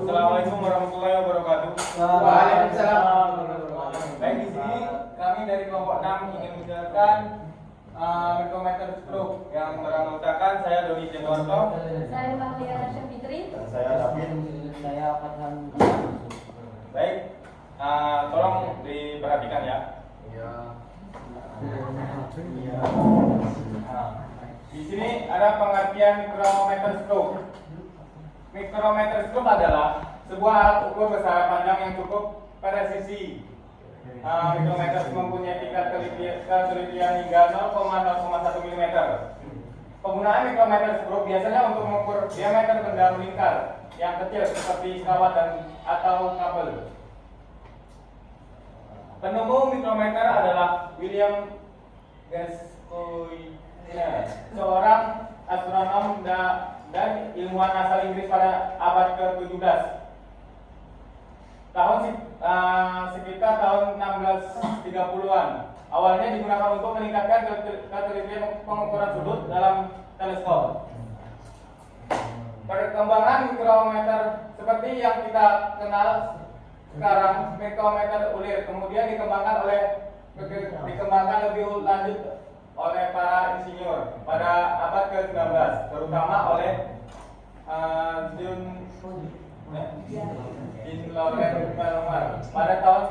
Assalamualaikum warahmatullahi wabarakatuh. Waalaikumsalam. Baik, di sini kami dari kelompok 6 ingin menjelaskan mikrometer stroke yang mengerangutakan. Saya Doni Jewarto. Saya Mahlia Syafitri. Dan saya David. Saya Fathan. Baik, tolong diperhatikan ya. Iya. Di sini ada pengertian mikrometer stroke. Mikrometer stroke adalah sebuah alat ukur besar panjang yang cukup presisi. Mikrometer mempunyai tingkat ketelitian hingga 0,01 mm. Penggunaan mikrometer stroke biasanya untuk mengukur diameter benda melingkar yang kecil seperti kawat dan atau kabel. Penemu mikrometer adalah William Gascoigne, seorang astronom dan ilmuwan asal Inggris pada abad ke-17. Sekitar tahun 1630-an. Awalnya digunakan untuk meningkatkan ketelitian pengukuran sudut dalam teleskop. Perkembangan mikrometer seperti yang kita kenal sekarang, mikrometer ulir, kemudian dikembangkan lebih lanjut oleh para insinyur pada abad ke-19, terutama oleh Jean Laurent Palmer pada tahun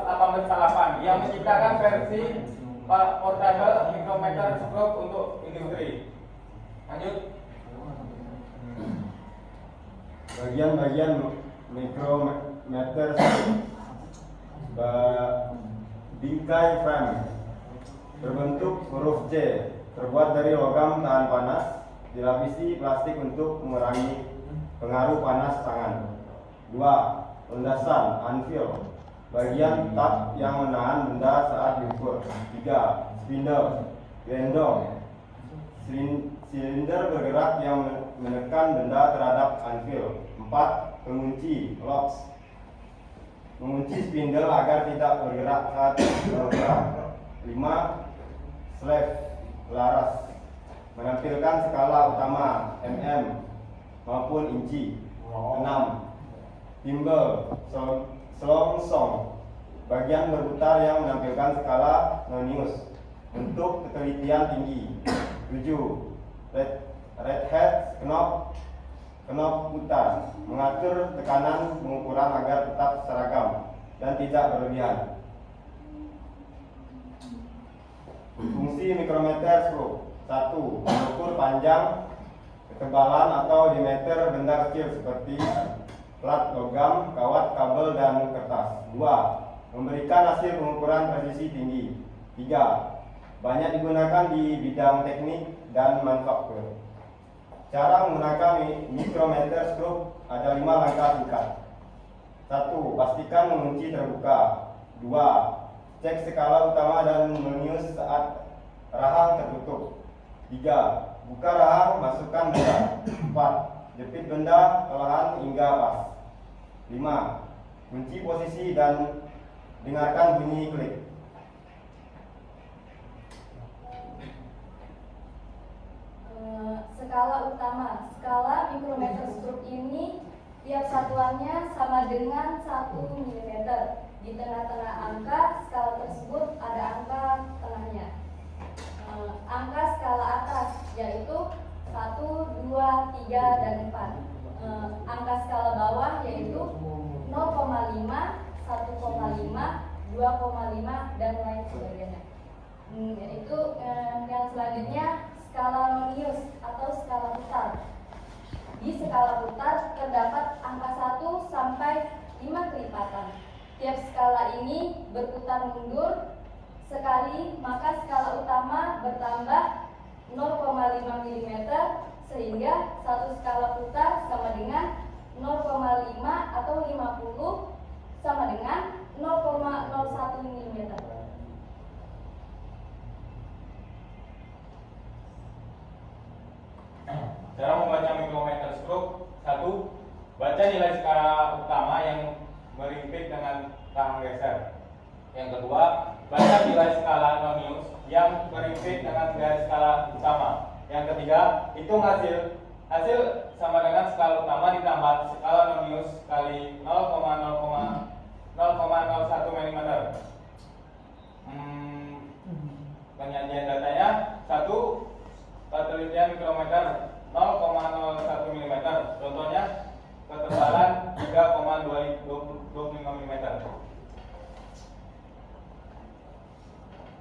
1808 yang menciptakan versi portable mikrometer stroke untuk industri. Lanjut. Bagian-bagian mikrometer bingkai frame berbentuk huruf C, terbuat dari logam tahan panas, dilapisi plastik untuk mengurangi pengaruh panas tangan. 2. Landasan anvil, bagian tab yang menahan benda saat diukur. 3. Spindle, gendong, silinder bergerak yang menekan benda terhadap anvil. 4. Pengunci, locks, mengunci spindle agar tidak bergerak saat bergerak. 5. Slave, laras, menampilkan skala utama mm maupun inci. 6. Timbel, selongsong, bagian berputar yang menampilkan skala nonius untuk ketelitian tinggi. 7. Red head, knop putar, mengatur tekanan pengukuran agar tetap seragam dan tidak berlebihan. Fungsi mikrometer stroke. 1. Mengukur panjang, ketebalan atau diameter benda kecil seperti plat logam, kawat, kabel, dan kertas. 2. Memberikan hasil pengukuran presisi tinggi. 3. Banyak digunakan di bidang teknik dan manufaktur. Cara menggunakan mikrometer stroke ada 5 langkah singkat. 1. Pastikan mengunci terbuka. 2. Cek skala utama dan nonius saat rahang tertutup. 3. Buka rahang, masukkan benda. 4. Jepit benda perlahan hingga pas. 5. Kunci posisi dan dengarkan bunyi klik. Skala utama. Skala mikrometer stroke ini tiap satuannya sama dengan 1 mm. Di tengah-tengah angka skala tersebut ada angka tengahnya. Angka skala atas yaitu 1, 2, 3, dan 4. Angka skala bawah yaitu 0,5, 1,5, 2,5, dan lain sebagainya. Yaitu yang selanjutnya skala nonius atau skala putar. Di skala putar terdapat angka 1 sampai 5 kelipatan. Tiap skala ini berputar mundur sekali, maka skala utama bertambah 0,5 mm sehingga satu skala putar sama dengan 0,5 atau 50 sama dengan 0,01 mm. Cara membaca mikrometer stroke. 1. Baca nilai skala utama yang merimpit dengan rahang geser. Yang kedua, baca nilai skala nonius yang merimpit dengan garis skala utama. Yang ketiga, hitung hasil sama dengan skala utama ditambah skala nonius kali 0,5 3,25 mm.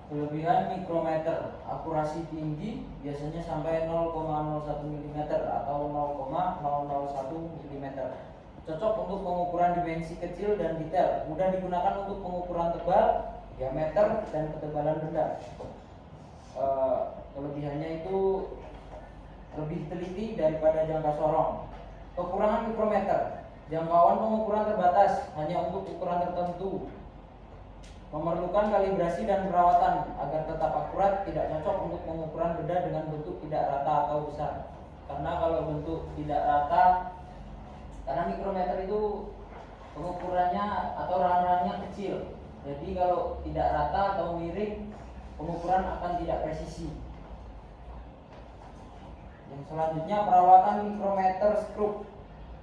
Kelebihan mikrometer, akurasi tinggi biasanya sampai 0,01 mm atau 0,001 mm. Cocok untuk pengukuran dimensi kecil dan detail, mudah digunakan untuk pengukuran tebal, diameter, dan ketebalan benda. Kelebihannya itu lebih teliti daripada jangka sorong. Kekurangan mikrometer, jangkauan pengukuran terbatas hanya untuk ukuran tertentu. Memerlukan kalibrasi dan perawatan agar tetap akurat, tidak cocok untuk pengukuran benda dengan bentuk tidak rata atau besar. Karena kalau bentuk tidak rata, karena mikrometer itu pengukurannya atau rang-rangnya kecil. Jadi kalau tidak rata atau miring, pengukuran akan tidak presisi. Yang selanjutnya, perawatan mikrometer skrup.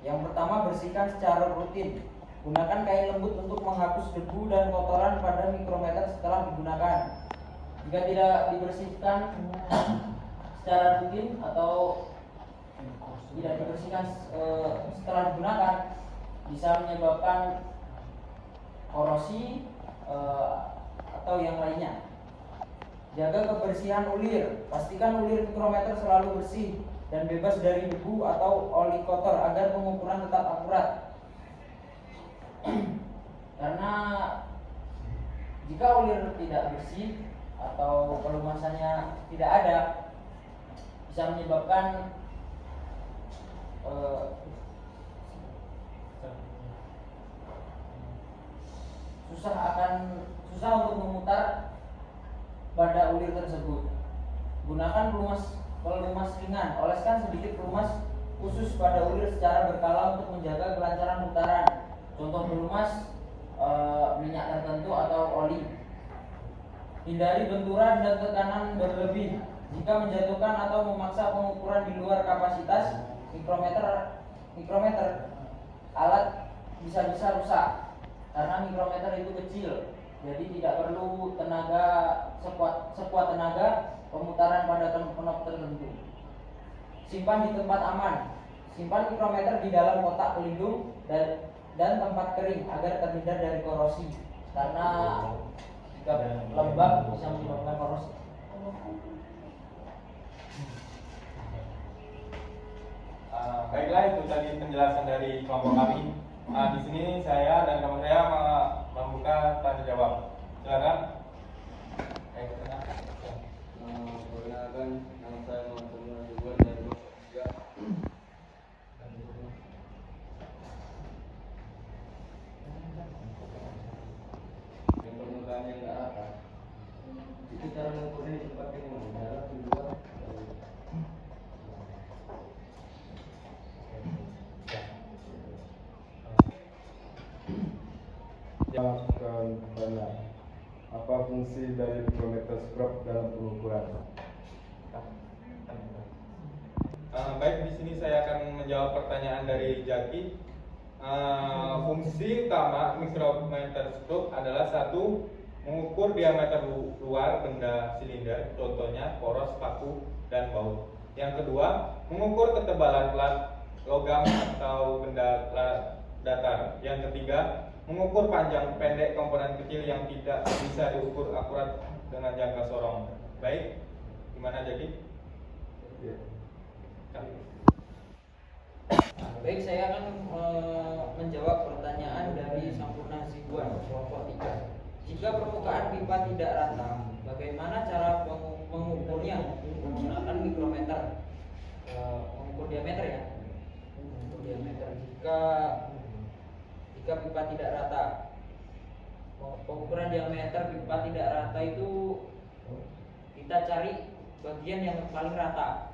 Yang pertama, bersihkan secara rutin. Gunakan kain lembut untuk menghapus debu dan kotoran pada mikrometer setelah digunakan. Jika tidak dibersihkan secara rutin atau tidak dibersihkan setelah digunakan, bisa menyebabkan korosi atau yang lainnya. Jaga kebersihan ulir. Pastikan ulir mikrometer selalu bersih dan bebas dari debu atau oli kotor agar pengukuran tetap akurat. Karena jika ulir tidak bersih atau pelumasannya tidak ada, bisa menyebabkan susah untuk memutar pada ulir tersebut. Gunakan pelumas ringan. Oleskan sedikit pelumas khusus pada ulir secara berkala untuk menjaga kelancaran putaran. Contoh pelumas minyak tertentu atau oli. Hindari benturan dan tekanan berlebih. Jika menjatuhkan atau memaksa pengukuran di luar kapasitas mikrometer, alat bisa rusak. Karena mikrometer itu kecil, jadi tidak perlu tenaga sekuat tenaga pemutaran pada knop tertentu. Simpan di tempat aman. Simpan mikrometer di dalam kotak pelindung dan tempat kering agar terhindar dari korosi. Karena jika lembab bisa menyebabkan korosi. Baiklah, itu tadi penjelasan dari kelompok kami. Di sini saya dan teman saya membuka tanya jawab. Silakan. Perkenalkan, nama saya Muhammad Nasubuan dari kelompok 3. Yang permukaan yang nggak rata, itu cara mengukurnya di tempat yang mana? Dalam di luar. Jawabkan benar. Apa fungsi dari mikrometer skrup dalam pengukuran? Baik, di sini saya akan menjawab pertanyaan dari Jaki. Fungsi utama mikrometer skrup adalah satu, mengukur diameter luar benda silinder, contohnya poros, paku, dan baut. Yang kedua, mengukur ketebalan plat logam atau benda datar. Yang ketiga, mengukur panjang pendek komponen kecil yang tidak bisa diukur akurat dengan jangka sorong. Baik, gimana Jaki? Ya. Baik, saya akan menjawab pertanyaan dari Sampurna Hasibuan kelompok 3. Jika permukaan pipa tidak rata, bagaimana cara mengukurnya? Menggunakan mikrometer. Mengukur diameter ya. Mengukur diameter. Jika pipa tidak rata, pengukuran diameter pipa tidak rata itu kita cari bagian yang paling rata.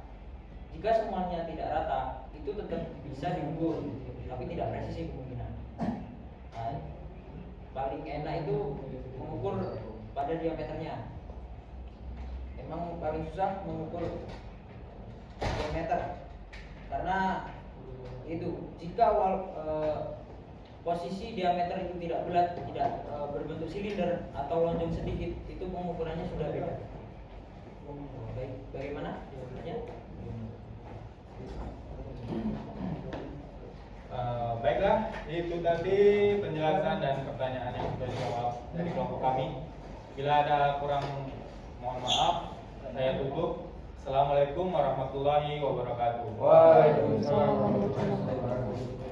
Jika semuanya tidak rata, itu tetap bisa diukur, tapi tidak presisi kemungkinan. Nah, paling enak itu mengukur pada diameternya. Emang paling susah mengukur diameter, karena itu jika posisi diameter itu tidak bulat, tidak berbentuk silinder atau lonjong sedikit, itu pengukurannya sudah beda. Baik, bagaimana jawabannya? Baiklah, itu tadi penjelasan dan pertanyaan yang sudah dijawab dari kelompok kami. Bila ada kurang, mohon maaf. Saya tutup. Assalamualaikum warahmatullahi wabarakatuh. Waalaikumsalam warahmatullahi wabarakatuh.